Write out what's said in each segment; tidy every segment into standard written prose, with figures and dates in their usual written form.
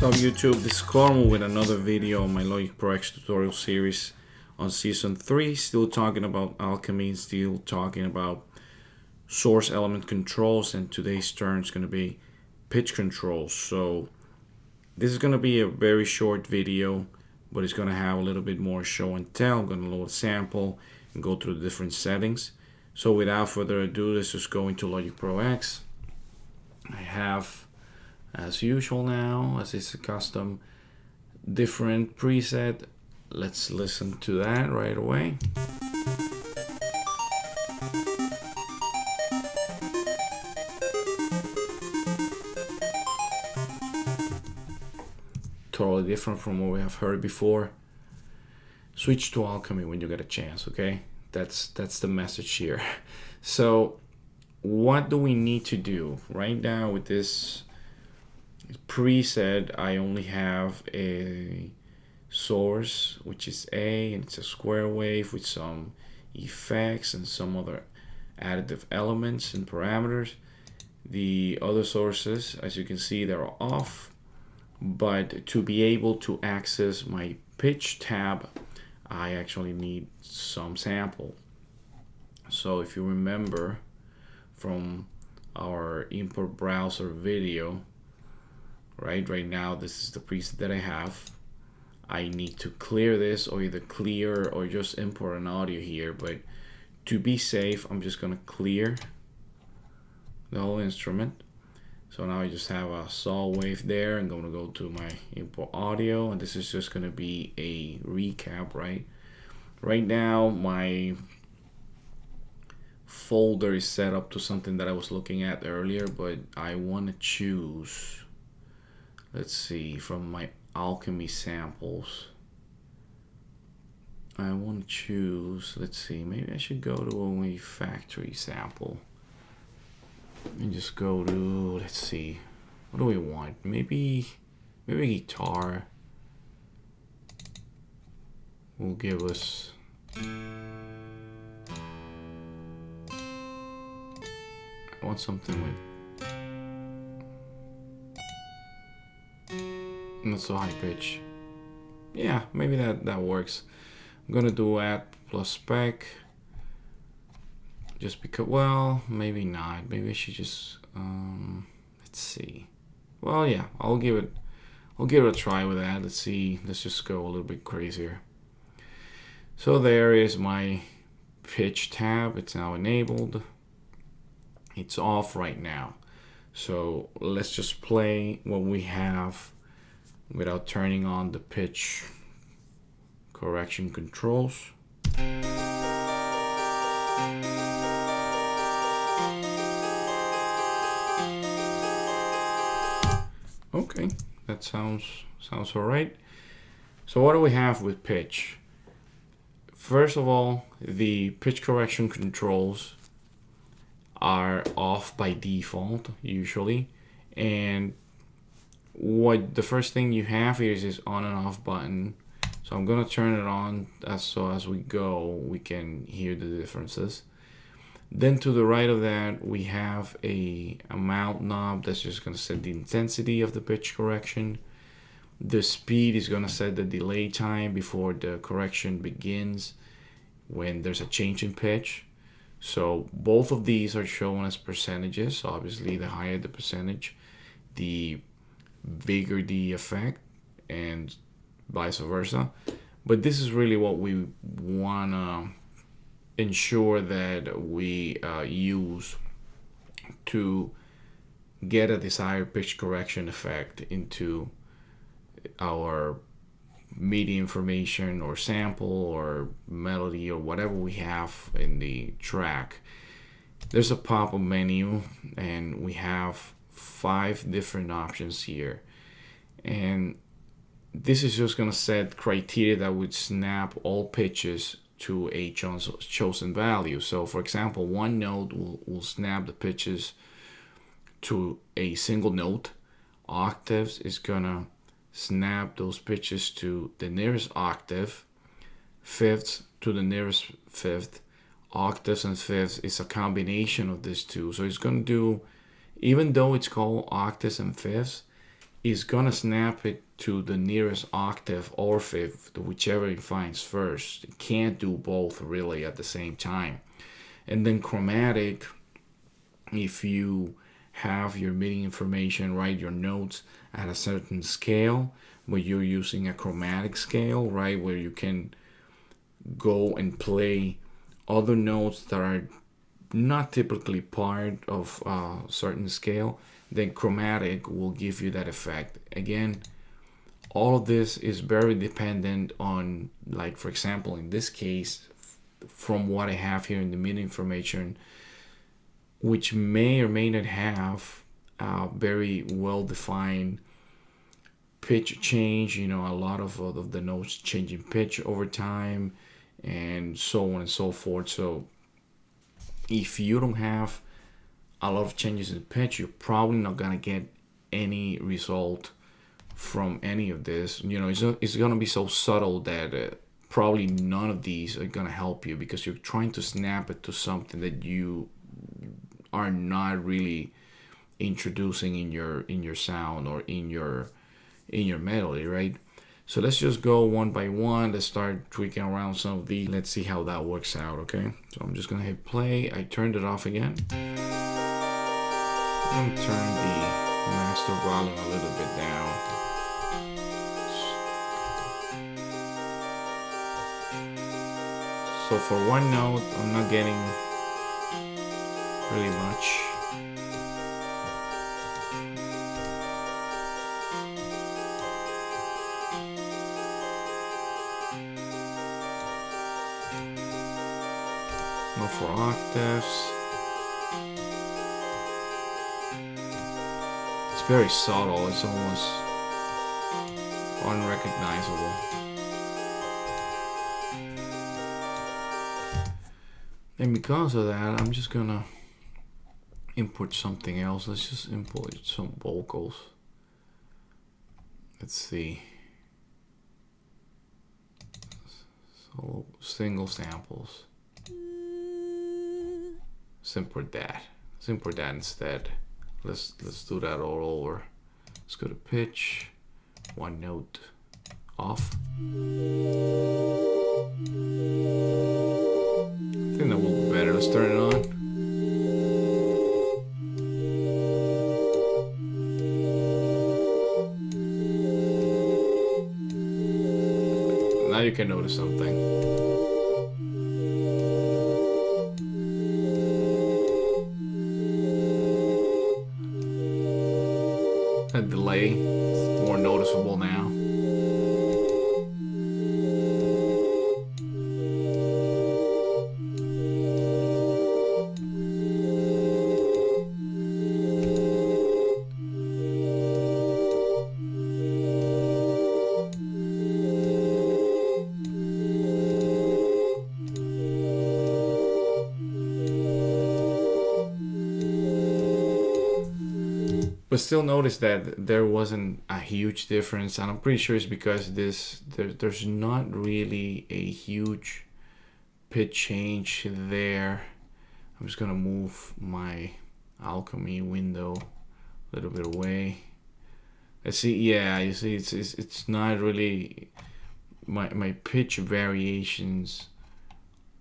What's up YouTube, this is Clormo with another video on my Logic Pro X tutorial series on season 3. Still talking about alchemy, still talking about source element controls, and today's turn is going to be pitch controls. So this is going to be a very short video, but it's going to have a little bit more show and tell. I'm going to load a sample and go through the different settings. So without further ado, let's just go into Logic Pro X. I have, as usual now, as it's a custom, different preset. Let's listen to that right away. Totally different from what we have heard before. Switch to Alchemy when you get a chance, okay? That's the message here. So what do we need to do right now with this preset? I only have a source, which is A, and it's a square wave with some effects and some other additive elements and parameters. The other sources, as you can see, they're off, but to be able to access my pitch tab, I actually need some sample. So if you remember from our import browser video, right now this is the preset that I have. I need to clear this, or either clear or just import an audio here, but to be safe I'm just gonna clear the whole instrument. So now I just have a saw wave there. I'm gonna go to my import audio, and this is just gonna be a recap. Right now my folder is set up to something that I was looking at earlier, but I want to choose, let's see, from my alchemy samples, I want to choose, let's see, maybe I should go to only factory sample and just go to, let's see, what do we want? Maybe guitar will give us, I want something with not so high pitch. Yeah, maybe that works. I'm gonna do add plus spec, just because, well, maybe not. Maybe I should just let's see. Well, yeah, I'll give it a try with that. Let's see. Let's just go a little bit crazier. So there is my pitch tab. It's now enabled. It's off right now. So let's just play what we have without turning on the pitch correction controls. Okay, that sounds all right. So what do we have with pitch? First of all, the pitch correction controls are off by default usually, and what the first thing you have here is this on and off button. So I'm gonna turn it on so as we go we can hear the differences. Then to the right of that we have a amount knob that's just gonna set the intensity of the pitch correction. The speed is gonna set the delay time before the correction begins when there's a change in pitch. So both of these are shown as percentages. Obviously the higher the percentage, the bigger the effect, and vice versa. But this is really what we want to ensure that we use to get a desired pitch correction effect into our MIDI information or sample or melody or whatever we have in the track. There's a pop-up menu and we have 5 different options here, and this is just going to set criteria that would snap all pitches to a chosen value. So for example, one note will snap the pitches to a single note. Octaves is gonna snap those pitches to the nearest octave. Fifths to the nearest fifth. Octaves and fifths is a combination of these two. So it's gonna do, even though it's called octaves and fifths, is gonna snap it to the nearest octave or fifth, whichever it finds first. It can't do both really at the same time. And then chromatic, if you have your MIDI information, right, your notes at a certain scale, where you're using a chromatic scale, right, where you can go and play other notes that are not typically part of a certain scale, then chromatic will give you that effect. Again, all of this is very dependent on, like, for example, in this case, from what I have here in the MIDI information, which may or may not have a very well-defined pitch change, you know, a lot of the notes changing pitch over time, and so on and so forth. So if you don't have a lot of changes in pitch, you're probably not gonna get any result from any of this. You know, it's gonna be so subtle that probably none of these are gonna help you, because you're trying to snap it to something that you are not really introducing in your sound or in your melody, right? So let's just go one by one. Let's start tweaking around some of these. Let's see how that works out, okay? So I'm just gonna hit play. I turned it off again. I'm gonna turn the master volume a little bit down. So for one note, I'm not getting really much. No for octaves. It's very subtle. It's almost unrecognizable. And because of that, I'm just gonna import something else. Let's just import some vocals. Let's see. So single samples. Let's import that. Let's import that instead. Let's do that all over. Let's go to pitch. One note off. I think that will be better. Let's turn it on. Now you can notice something. That delay is more noticeable now. But still notice that there wasn't a huge difference, and I'm pretty sure it's because there's not really a huge pitch change there. I'm just gonna move my Alchemy window a little bit away. Let's see. Yeah, you see, it's not really, my pitch variations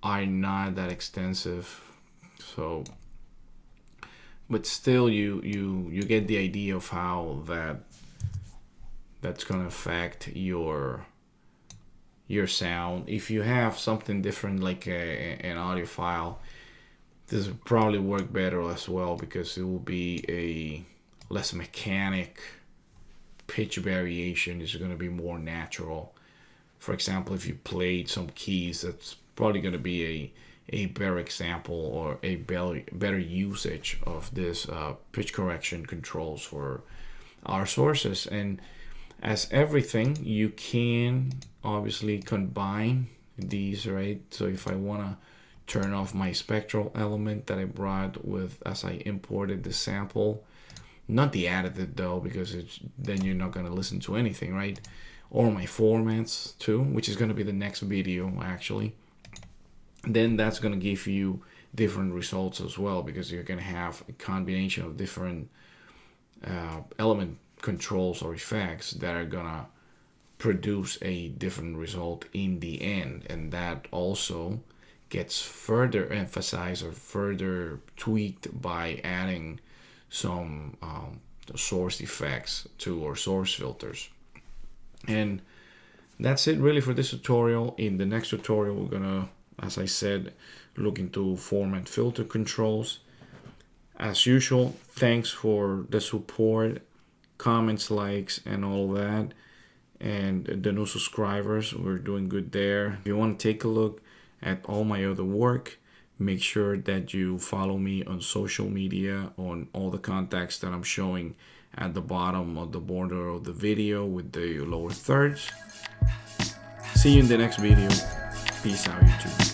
are not that extensive. So, but still, you get the idea of how that's gonna affect your sound. If you have something different, like an audio file, this will probably work better as well, because it will be a less mechanic pitch variation. Is going to be more natural. For example, if you played some keys, that's probably going to be a better example, or a better usage of this pitch correction controls for our sources. And as everything, you can obviously combine these, right? So if I want to turn off my spectral element that I brought with as I imported the sample, not the additive though, because then you're not going to listen to anything, right? Or my formats too, which is going to be the next video actually. Then that's going to give you different results as well, because you're going to have a combination of different element controls or effects that are gonna produce a different result in the end, and that also gets further emphasized or further tweaked by adding some source effects to or source filters. And that's it really for this tutorial. In the next tutorial, we're gonna, as I said, look into form and filter controls. As usual, thanks for the support, comments, likes, and all that. And the new subscribers, we're doing good there. If you want to take a look at all my other work, make sure that you follow me on social media on all the contacts that I'm showing at the bottom of the border of the video with the lower thirds. See you in the next video. Peace out, YouTube.